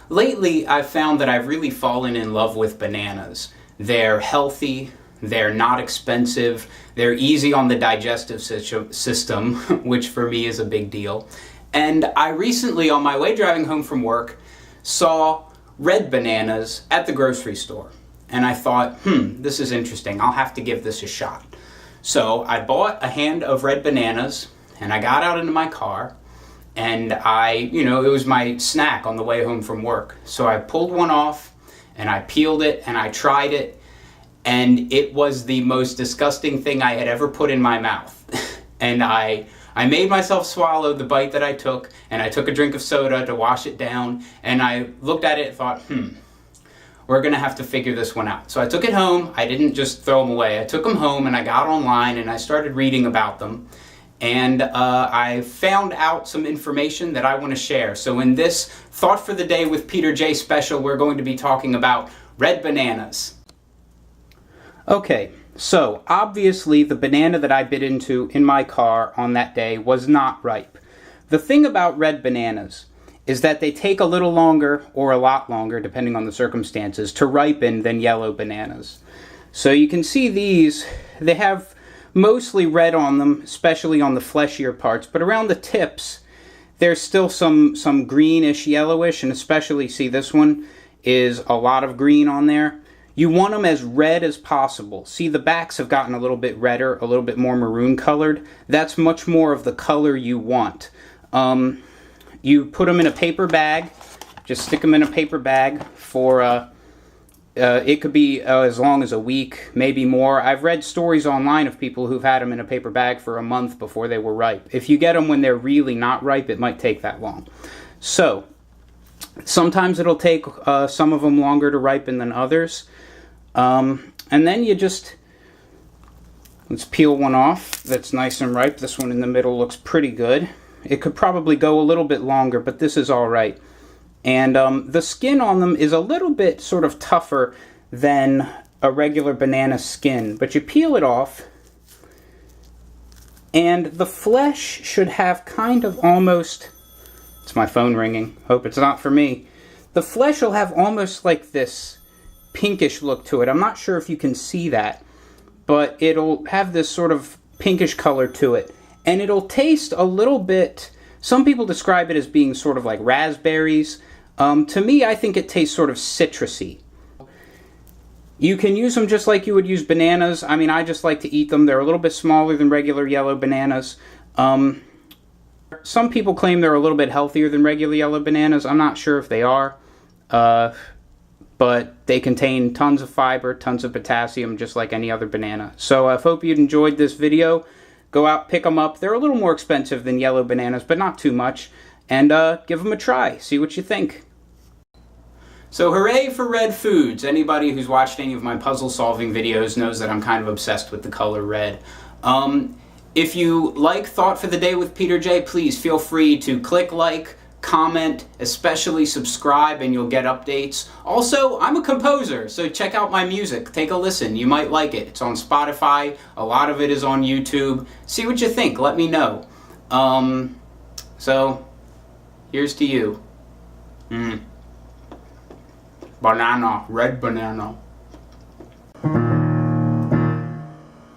Lately, I've found that I've really fallen in love with bananas. They're healthy, they're not expensive, they're easy on the digestive system, which for me is a big deal. And I recently, on my way driving home from work, saw red bananas at the grocery store. And I thought, this is interesting. I'll have to give this a shot. So I bought a hand of red bananas, and I got out into my car, and it was my snack on the way home from work. So I pulled one off, and I peeled it, and I tried it, and it was the most disgusting thing I had ever put in my mouth. And I made myself swallow the bite that I took, and I took a drink of soda to wash it down, and I looked at it and thought, we're going to have to figure this one out. So I took it home. I didn't just throw them away. I took them home, and I got online, and I started reading about them. And I found out some information that I want to share. So in this Thought for the Day with Peter J special, we're going to be talking about red bananas. Okay, so obviously the banana that I bit into in my car on that day was not ripe. The thing about red bananas is that they take a little longer, or a lot longer, depending on the circumstances, to ripen than yellow bananas. So you can see these, they have mostly red on them, especially on the fleshier parts, but around the tips, there's still some greenish, yellowish, and especially, see, this one is a lot of green on there. You want them as red as possible. See, the backs have gotten a little bit redder, a little bit more maroon colored. That's much more of the color you want. You put them in a paper bag, just stick them in a paper bag for, it could be as long as a week, maybe more. I've read stories online of people who've had them in a paper bag for a month before they were ripe. If you get them when they're really not ripe, it might take that long. So, sometimes it'll take some of them longer to ripen than others. And then you just, let's peel one off that's nice and ripe. This one in the middle looks pretty good. It could probably go a little bit longer, but this is all right. And the skin on them is a little bit sort of tougher than a regular banana skin. But you peel it off, and the flesh should have kind of almost... It's my phone ringing. Hope it's not for me. The flesh will have almost like this pinkish look to it. I'm not sure if you can see that, but it'll have this sort of pinkish color to it. And it'll taste a little bit... Some people describe it as being sort of like raspberries. To me, I think it tastes sort of citrusy. You can use them just like you would use bananas. I mean, I just like to eat them. They're a little bit smaller than regular yellow bananas. Some people claim they're a little bit healthier than regular yellow bananas. I'm not sure if they are. But they contain tons of fiber, tons of potassium, just like any other banana. So I hope you enjoyed this video. Go out, pick them up. They're a little more expensive than yellow bananas, but not too much. And give them a try. See what you think. So hooray for red foods. Anybody who's watched any of my puzzle solving videos knows that I'm kind of obsessed with the color red. If you like Thought for the Day with Peter J, please feel free to click like, comment, especially subscribe, and you'll get updates. Also, I'm a composer, so check out my music. Take a listen. You might like it. It's on Spotify. A lot of it is on YouTube. See what you think. Let me know. So, here's to you. Banana, red banana.